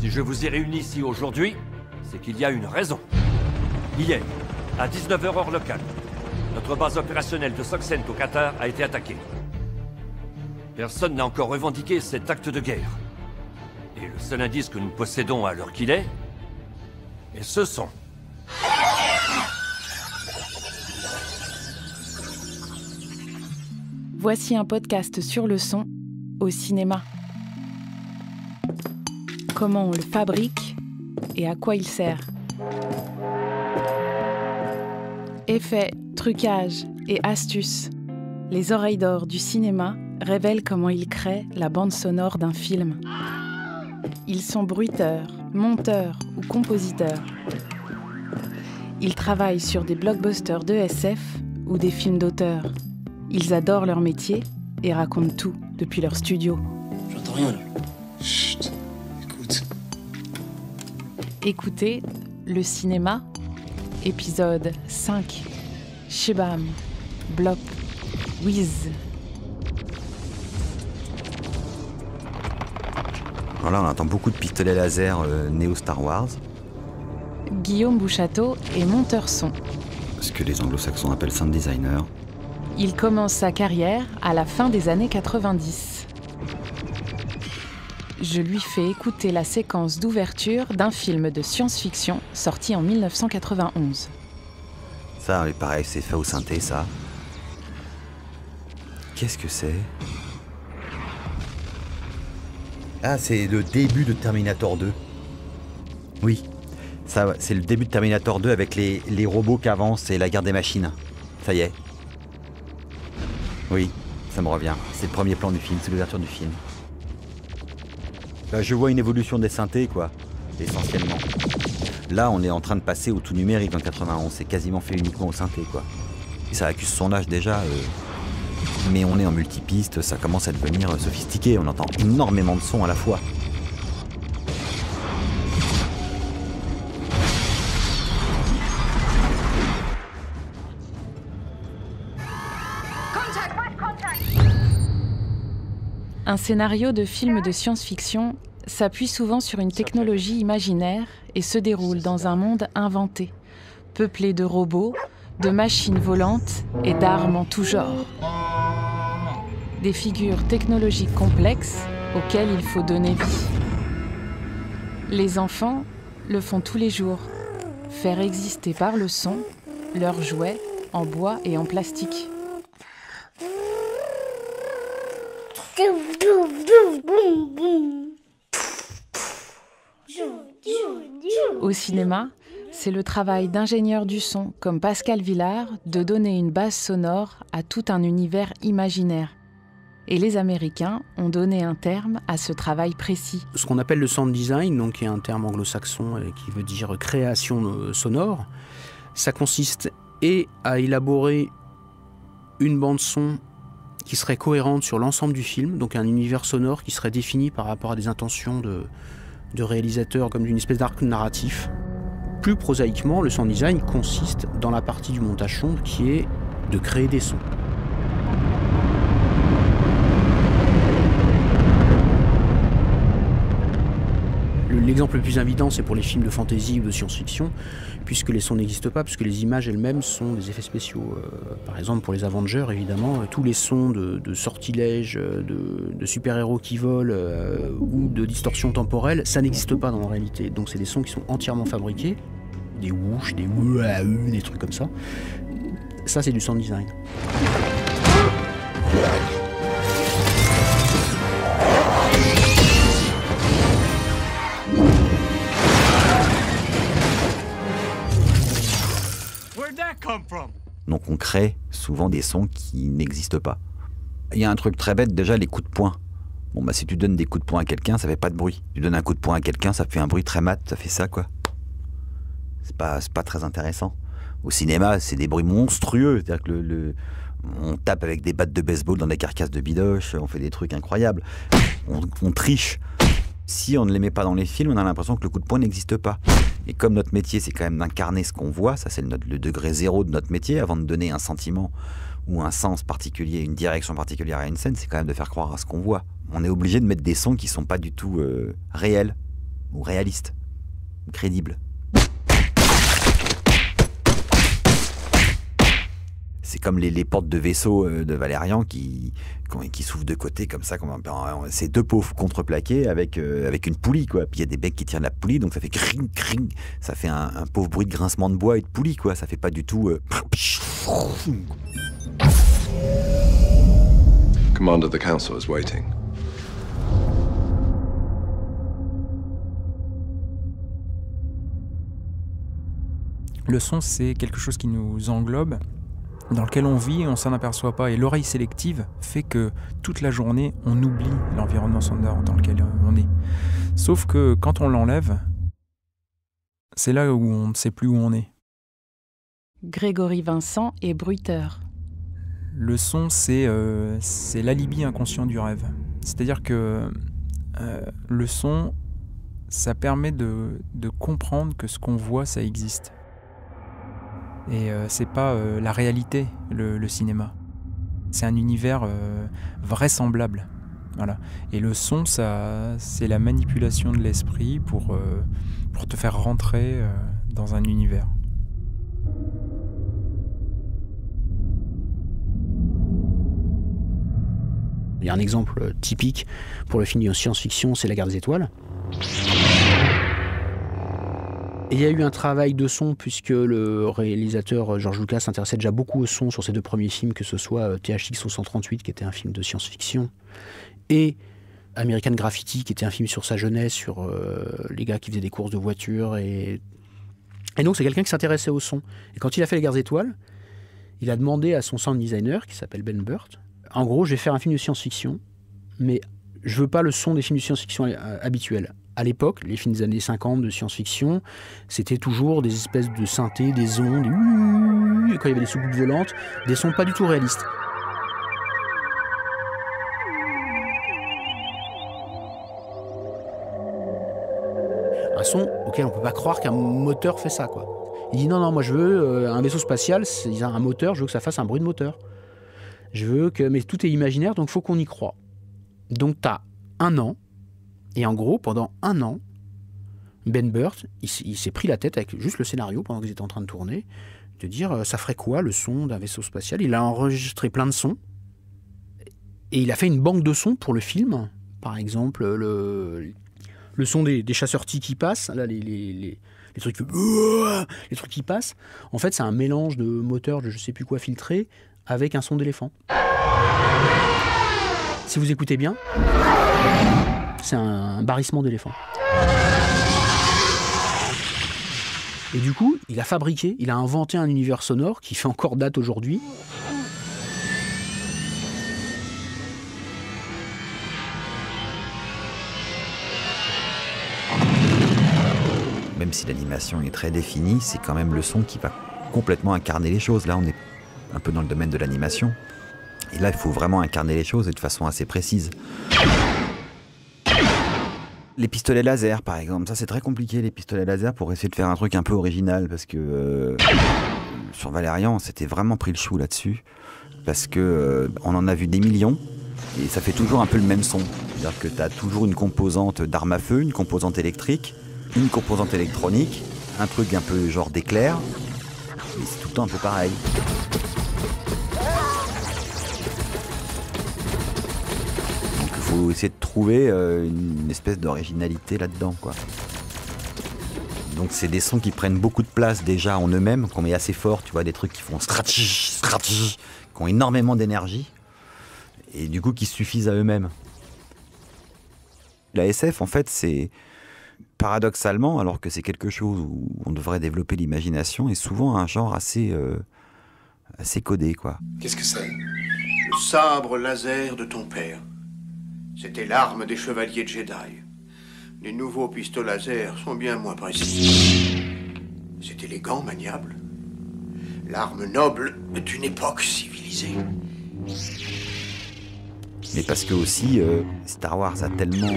Si je vous ai réunis ici aujourd'hui, c'est qu'il y a une raison. Hier, à 19h heure locale, notre base opérationnelle de Soxent au Qatar a été attaquée. Personne n'a encore revendiqué cet acte de guerre. Et le seul indice que nous possédons à l'heure qu'il est ce son. Voici un podcast sur le son au cinéma. Comment on le fabrique et à quoi il sert. Effets, trucages et astuces. Les oreilles d'or du cinéma révèlent comment ils créent la bande sonore d'un film. Ils sont bruiteurs, monteurs ou compositeurs. Ils travaillent sur des blockbusters de SF ou des films d'auteur. Ils adorent leur métier et racontent tout depuis leur studio. J'entends rien là. Chut, écoute. Écoutez Le Cinéma, épisode 5. Shebam, Blop, Wiz. Alors là, on entend beaucoup de pistolets laser néo Star Wars. Guillaume Bouchateau est monteur son. Ce que les anglo-saxons appellent sound designer. Il commence sa carrière à la fin des années 90. Je lui fais écouter la séquence d'ouverture d'un film de science-fiction sorti en 1991. Ça, pareil, c'est fait au synthé, ça. Qu'est-ce que c'est ? Ah, c'est le début de Terminator 2. Oui, ça, c'est le début de Terminator 2 avec les robots qui avancent et la guerre des machines. Ça y est. Oui, ça me revient. C'est le premier plan du film, c'est l'ouverture du film. Là, je vois une évolution des synthés, quoi, essentiellement. Là, on est en train de passer au tout numérique en 91. C'est quasiment fait uniquement au synthé, quoi. Et ça accuse son âge déjà. Mais on est en multipiste, ça commence à devenir sophistiqué. On entend énormément de sons à la fois. Un scénario de film de science-fiction s'appuie souvent sur une technologie imaginaire et se déroule dans un monde inventé, peuplé de robots, de machines volantes et d'armes en tout genre. Des figures technologiques complexes auxquelles il faut donner vie. Les enfants le font tous les jours, faire exister par le son leurs jouets en bois et en plastique. Au cinéma, c'est le travail d'ingénieurs du son comme Pascal Villard de donner une base sonore à tout un univers imaginaire. Et les Américains ont donné un terme à ce travail précis. Ce qu'on appelle le sound design, donc, qui est un terme anglo-saxon qui veut dire création sonore, ça consiste à élaborer une bande-son qui serait cohérente sur l'ensemble du film, donc un univers sonore qui serait défini par rapport à des intentions de réalisateur comme d'une espèce d'arc narratif. Plus prosaïquement, le sound design consiste dans la partie du montage son qui est de créer des sons. L'exemple le plus évident, c'est pour les films de fantasy ou de science-fiction, puisque les sons n'existent pas, puisque les images elles-mêmes sont des effets spéciaux. Par exemple, pour les Avengers, évidemment, tous les sons de sortilèges, de super-héros qui volent ou de distorsion temporelle, ça n'existe pas dans la réalité. Donc c'est des sons qui sont entièrement fabriqués, des whoosh, des ouah, des trucs comme ça. Ça, c'est du sound design. Donc on crée souvent des sons qui n'existent pas. Il y a un truc très bête, déjà les coups de poing. Bon bah si tu donnes des coups de poing à quelqu'un, ça fait pas de bruit. Tu donnes un coup de poing à quelqu'un, ça fait un bruit très mat, ça fait ça quoi. C'est pas très intéressant. Au cinéma, c'est des bruits monstrueux, c'est-à-dire que on tape avec des battes de baseball dans des carcasses de bidoche, on fait des trucs incroyables. On triche. Si on ne les met pas dans les films, on a l'impression que le coup de poing n'existe pas. Et comme notre métier, c'est quand même d'incarner ce qu'on voit, ça c'est le degré zéro de notre métier, avant de donner un sentiment ou un sens particulier, une direction particulière à une scène, c'est quand même de faire croire à ce qu'on voit. On est obligé de mettre des sons qui ne sont pas du tout réels. ou réaliste, ou crédible. C'est comme les portes de vaisseau de Valérian qui s'ouvrent de côté comme ça. C'est deux pots contreplaqués avec une poulie, quoi. Puis il y a des becs qui tirent la poulie, donc ça fait cring, cring. Ça fait un pauvre bruit de grincement de bois et de poulie, quoi. Ça fait pas du tout... Commander, the Council is waiting. Le son, c'est quelque chose qui nous englobe, dans lequel on vit et on s'en aperçoit pas. Et l'oreille sélective fait que toute la journée, on oublie l'environnement sonore dans lequel on est. Sauf que quand on l'enlève, c'est là où on ne sait plus où on est. Grégory Vincent est bruiteur. Le son, c'est l'alibi inconscient du rêve. C'est-à-dire que le son, ça permet de comprendre que ce qu'on voit, ça existe. Et c'est pas la réalité, le cinéma. C'est un univers vraisemblable. Voilà. Et le son, c'est la manipulation de l'esprit pour te faire rentrer dans un univers. Il y a un exemple typique pour le film de science-fiction, c'est La Guerre des Étoiles. Et il y a eu un travail de son puisque le réalisateur George Lucas s'intéressait déjà beaucoup au son sur ses deux premiers films, que ce soit THX 138 qui était un film de science-fiction et American Graffiti qui était un film sur sa jeunesse, sur les gars qui faisaient des courses de voitures. Et donc c'est quelqu'un qui s'intéressait au son. Et quand il a fait Les Guerres des Étoiles, il a demandé à son sound designer qui s'appelle Ben Burt, en gros je vais faire un film de science-fiction, mais je veux pas le son des films de science-fiction habituels. À l'époque, les films des années 50 de science-fiction, c'était toujours des espèces de synthés, des ondes, et quand il y avait des soucoupes violentes, des sons pas du tout réalistes. Un son auquel on peut pas croire qu'un moteur fait ça, quoi. Il dit non, moi je veux un vaisseau spatial, il a un moteur, je veux que ça fasse un bruit de moteur. Mais tout est imaginaire, donc il faut qu'on y croit. Donc t'as 1 an, et en gros, pendant 1 an, Ben Burt, il s'est pris la tête avec juste le scénario pendant qu'ils étaient en train de tourner, de dire ça ferait quoi le son d'un vaisseau spatial. Il a enregistré plein de sons, et il a fait une banque de sons pour le film. Par exemple, le son des chasseurs qui passent, là, les trucs qui passent, en fait c'est un mélange de moteurs de je sais plus quoi filtré avec un son d'éléphant. Si vous écoutez bien, c'est un barrissement d'éléphant. Et du coup, il a inventé un univers sonore qui fait encore date aujourd'hui. Même si l'animation est très définie, c'est quand même le son qui va complètement incarner les choses. Là, on est un peu dans le domaine de l'animation. Et là, il faut vraiment incarner les choses et de façon assez précise. Les pistolets laser, par exemple, ça c'est très compliqué, les pistolets laser, pour essayer de faire un truc un peu original, parce que sur Valérian, on s'était vraiment pris le chou là-dessus, parce que on en a vu des millions, et ça fait toujours un peu le même son. C'est-à-dire que tu as toujours une composante d'arme à feu, une composante électrique, une composante électronique, un truc un peu genre d'éclair, et c'est tout le temps un peu pareil. Il faut essayer de trouver une espèce d'originalité là-dedans, quoi. Donc c'est des sons qui prennent beaucoup de place déjà en eux-mêmes, qu'on met assez fort, tu vois, des trucs qui font stratch, qui ont énormément d'énergie, et du coup qui suffisent à eux-mêmes. La SF, en fait, c'est paradoxalement, alors que c'est quelque chose où on devrait développer l'imagination, est souvent un genre assez codé, quoi. Qu'est-ce que c'est? Le sabre laser de ton père. C'était l'arme des chevaliers Jedi. Les nouveaux pistolets laser sont bien moins précis. C'est élégant, maniable. L'arme noble d'une époque civilisée. Mais parce que aussi, Star Wars a tellement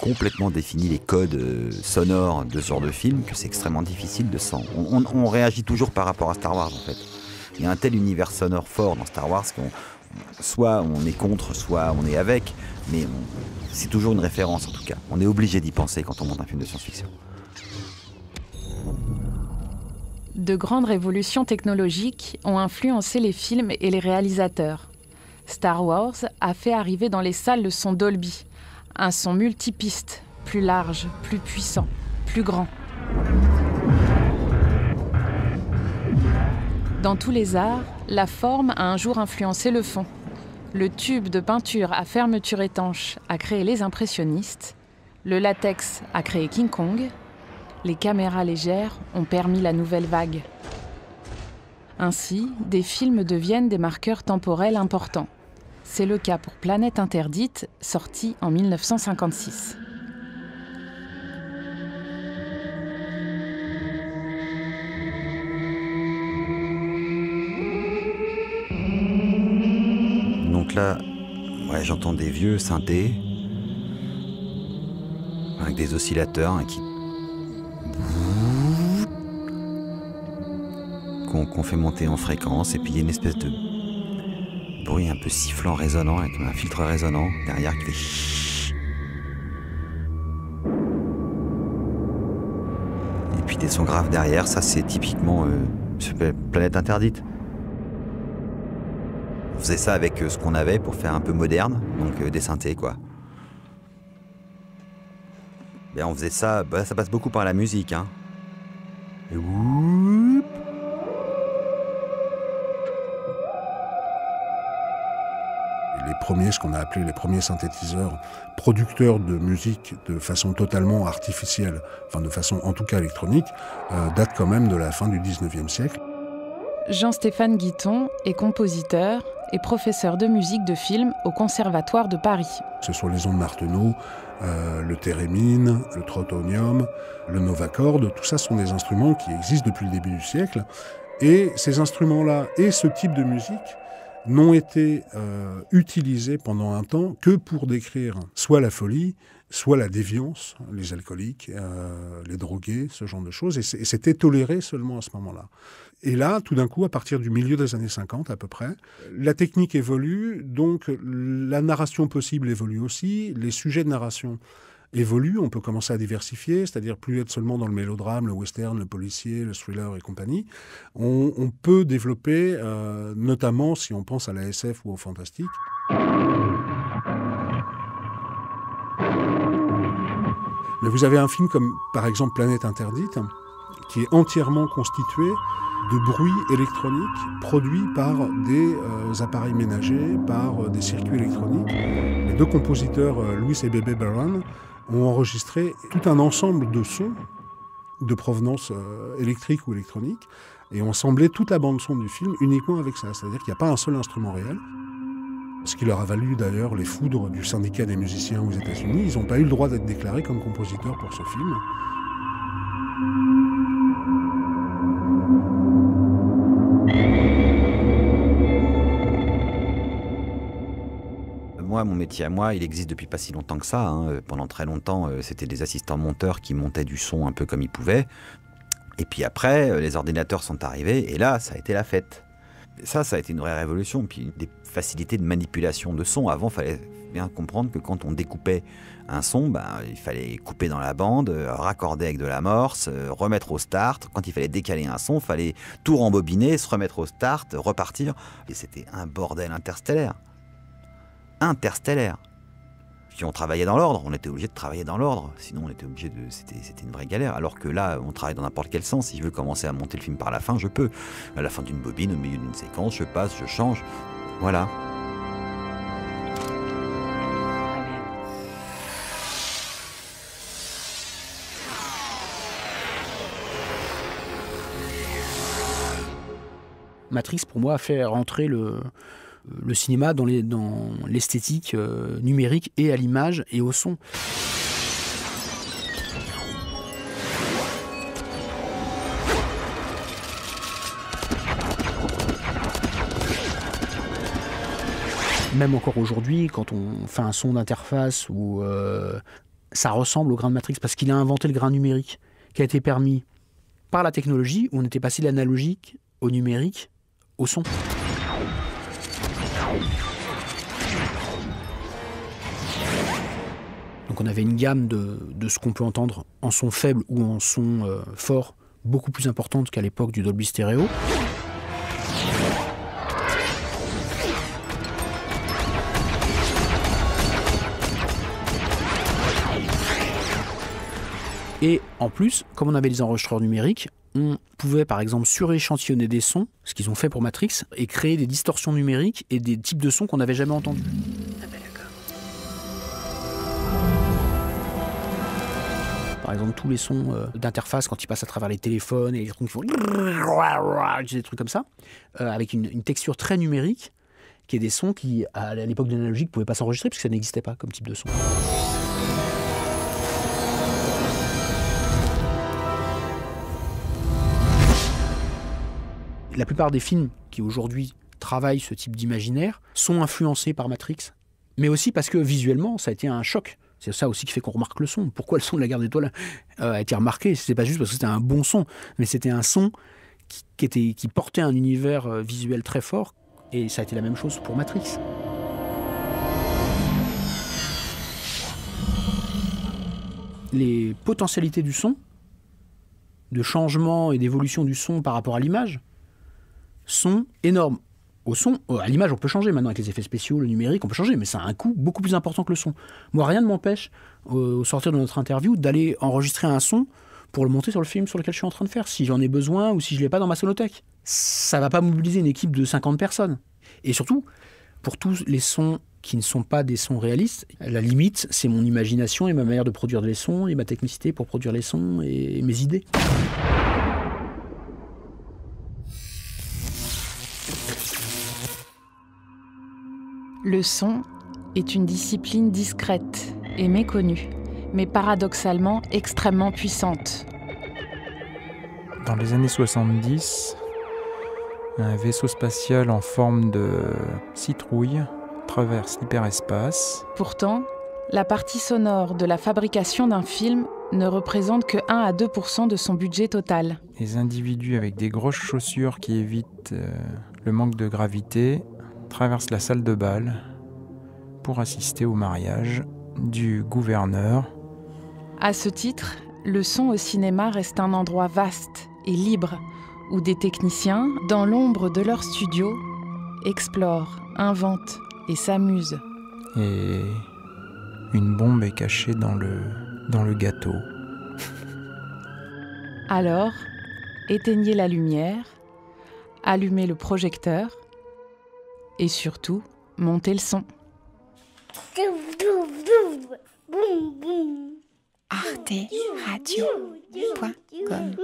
complètement défini les codes sonores de ce genre de film que c'est extrêmement difficile de s'en... On réagit toujours par rapport à Star Wars, en fait. Il y a un tel univers sonore fort dans Star Wars qu'on... Soit on est contre, soit on est avec, mais C'est toujours une référence en tout cas. On est obligé d'y penser quand on monte un film de science-fiction. De grandes révolutions technologiques ont influencé les films et les réalisateurs. Star Wars a fait arriver dans les salles le son Dolby, un son multipiste, plus large, plus puissant, plus grand. Dans tous les arts, la forme a un jour influencé le fond. Le tube de peinture à fermeture étanche a créé les impressionnistes, le latex a créé King Kong, les caméras légères ont permis la nouvelle vague. Ainsi, des films deviennent des marqueurs temporels importants. C'est le cas pour Planète Interdite, sorti en 1956. Donc là, ouais, j'entends des vieux synthés avec des oscillateurs hein, qu'on fait monter en fréquence, et puis il y a une espèce de bruit un peu sifflant, résonnant, avec un filtre résonnant derrière qui fait chut. Et puis des sons graves derrière, ça c'est typiquement Planète Interdite. On faisait ça avec ce qu'on avait pour faire un peu moderne, donc des synthés quoi. Et on faisait ça, ça passe beaucoup par la musique hein. Et whoop. Les premiers, ce qu'on a appelé les premiers synthétiseurs producteurs de musique de façon totalement artificielle, enfin de façon en tout cas électronique, datent quand même de la fin du 19e siècle. Jean-Stéphane Guiton est compositeur et professeur de musique de film au Conservatoire de Paris. Que ce soit les ondes Martenot, le thérémine, le trotonium, le novacorde, tout ça sont des instruments qui existent depuis le début du siècle. Et ces instruments-là et ce type de musique n'ont été utilisés pendant un temps que pour décrire soit la folie, soit la déviance, les alcooliques, les drogués, ce genre de choses. Et c'était toléré seulement à ce moment-là. Et là, tout d'un coup, à partir du milieu des années 50 à peu près, la technique évolue, donc la narration possible évolue aussi, les sujets de narration évoluent, on peut commencer à diversifier, c'est-à-dire plus être seulement dans le mélodrame, le western, le policier, le thriller et compagnie. On peut développer, notamment si on pense à la SF ou au fantastique. Mais vous avez un film comme, par exemple, Planète Interdite, qui est entièrement constitué de bruits électroniques produits par des appareils ménagers, par des circuits électroniques. Les deux compositeurs, Louis et Bebe Barron, ont enregistré tout un ensemble de sons de provenance électrique ou électronique et ont assemblé toute la bande-son du film uniquement avec ça. C'est-à-dire qu'il n'y a pas un seul instrument réel. Ce qui leur a valu d'ailleurs les foudres du syndicat des musiciens aux États-Unis. Ils n'ont pas eu le droit d'être déclarés comme compositeurs pour ce film. Moi, mon métier à moi, il existe depuis pas si longtemps que ça. Hein. Pendant très longtemps, c'était des assistants monteurs qui montaient du son un peu comme ils pouvaient. Et puis après, les ordinateurs sont arrivés et là, ça a été la fête. Ça a été une vraie révolution. Puis des facilités de manipulation de son. Avant, il fallait bien comprendre que quand on découpait un son, il fallait couper dans la bande, raccorder avec de l'amorce, remettre au start. Quand il fallait décaler un son, il fallait tout rembobiner, se remettre au start, repartir. Et c'était un bordel interstellaire. Puis on travaillait dans l'ordre, on était obligé de travailler dans l'ordre, sinon on était obligé de... C'était une vraie galère, alors que là, on travaille dans n'importe quel sens. Si je veux commencer à monter le film par la fin, je peux. À la fin d'une bobine, au milieu d'une séquence, je passe, je change, voilà. Matrix, pour moi, a fait rentrer le cinéma dans l'esthétique numérique et à l'image et au son. Même encore aujourd'hui, quand on fait un son d'interface où ça ressemble au grain de Matrix, parce qu'il a inventé le grain numérique, qui a été permis par la technologie, où on était passé de l'analogique au numérique, au son. Donc on avait une gamme de ce qu'on peut entendre en son faible ou en son fort, beaucoup plus importante qu'à l'époque du Dolby Stereo. Et en plus, comme on avait des enregistreurs numériques, on pouvait par exemple suréchantillonner des sons, ce qu'ils ont fait pour Matrix, et créer des distorsions numériques et des types de sons qu'on n'avait jamais entendus. Par exemple, tous les sons d'interface quand ils passent à travers les téléphones et les trucs qui font des trucs comme ça, avec une texture très numérique, qui est des sons qui, à l'époque de l'analogique, ne pouvaient pas s'enregistrer parce que ça n'existait pas comme type de son. La plupart des films qui aujourd'hui travaillent ce type d'imaginaire sont influencés par Matrix, mais aussi parce que visuellement, ça a été un choc. C'est ça aussi qui fait qu'on remarque le son. Pourquoi le son de la Guerre des Étoiles a été remarqué? C'était pas juste parce que c'était un bon son, mais c'était un son qui portait un univers visuel très fort, et ça a été la même chose pour Matrix. Les potentialités du son, de changement et d'évolution du son par rapport à l'image, sont énormes. Au son, à l'image, on peut changer maintenant avec les effets spéciaux, le numérique, on peut changer, mais ça a un coût beaucoup plus important que le son. Moi, rien ne m'empêche, au sortir de notre interview, d'aller enregistrer un son pour le monter sur le film sur lequel je suis en train de faire, si j'en ai besoin ou si je ne l'ai pas dans ma sonothèque. Ça ne va pas mobiliser une équipe de 50 personnes. Et surtout, pour tous les sons qui ne sont pas des sons réalistes, la limite, c'est mon imagination et ma manière de produire les sons et ma technicité pour produire les sons et mes idées. Le son est une discipline discrète et méconnue, mais paradoxalement extrêmement puissante. Dans les années 70, un vaisseau spatial en forme de citrouille traverse l'hyperespace. Pourtant, la partie sonore de la fabrication d'un film ne représente que 1 à 2% de son budget total. Les individus avec des grosses chaussures qui évitent le manque de gravité traversent la salle de bal pour assister au mariage du gouverneur. À ce titre, le son au cinéma reste un endroit vaste et libre où des techniciens, dans l'ombre de leur studio, explorent, inventent et s'amusent. Et une bombe est cachée dans le gâteau. Alors, éteignez la lumière, allumez le projecteur et surtout, montez le son. arteradio.com